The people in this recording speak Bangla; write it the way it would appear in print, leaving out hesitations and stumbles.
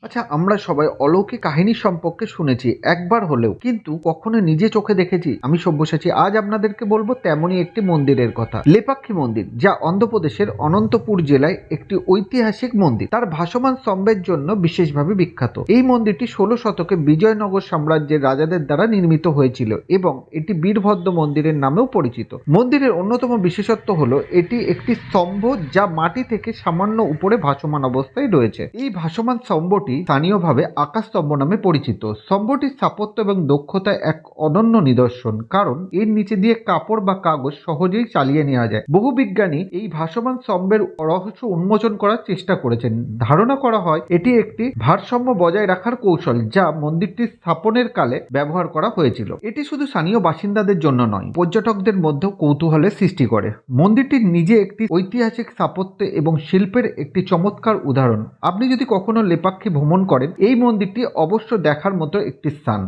আচ্ছা, আমরা সবাই অলৌকিক কাহিনী সম্পর্কে শুনেছি একবার হলেও, কিন্তু কখনো নিজে চোখে দেখেছি? আমি সব্যসাচী আজ আপনাদেরকে বলবো তেমনই একটি মন্দিরের কথা, লেপাক্ষী মন্দির, যা অন্ধ্রপ্রদেশের অনন্তপুর জেলায় একটি ঐতিহাসিক মন্দির। তার ভাসমান স্তম্ভের জন্য বিশেষভাবে বিখ্যাত। এই মন্দিরটি 16 শতকে বিজয়নগর সাম্রাজ্যের রাজাদের দ্বারা নির্মিত হয়েছিল এবং এটি বীরভদ্র মন্দিরের নামেও পরিচিত। মন্দিরের অন্যতম বিশেষত্ব হলো এটি একটি স্তম্ভ যা মাটি থেকে সামান্য উপরে ভাসমান অবস্থায় রয়েছে। এই ভাসমান স্তম্ভটি স্থানীয়ভাবে আকাশস্তম্ভ নামে পরিচিত। স্তম্ভটির স্থাপত্য এবং দক্ষতা এক অনন্য নিদর্শন, কারণ এর নিচে দিয়ে কাপড় বা কাগজ সহজেই চালিয়ে নেওয়া যায়। বহু বিজ্ঞানী এই ভাসমান স্তম্ভের রহস্য উন্মোচন করার চেষ্টা করেছেন। ধারণা করা হয় এটি একটি ভারসাম্য বজায় রাখার কৌশল যা মন্দিরটি স্থাপনের কালে ব্যবহার করা হয়েছিল। এটি শুধু স্থানীয় বাসিন্দাদের জন্য নয়, পর্যটকদের মধ্যেও কৌতূহলের সৃষ্টি করে। মন্দিরটি নিজে একটি ঐতিহাসিক স্থাপত্য এবং শিল্পের একটি চমৎকার উদাহরণ। আপনি যদি কখনো লেপাক্ষী ভ্রমণ করেন, এই মন্দিরটি অবশ্য দেখার মতো একটি স্থান।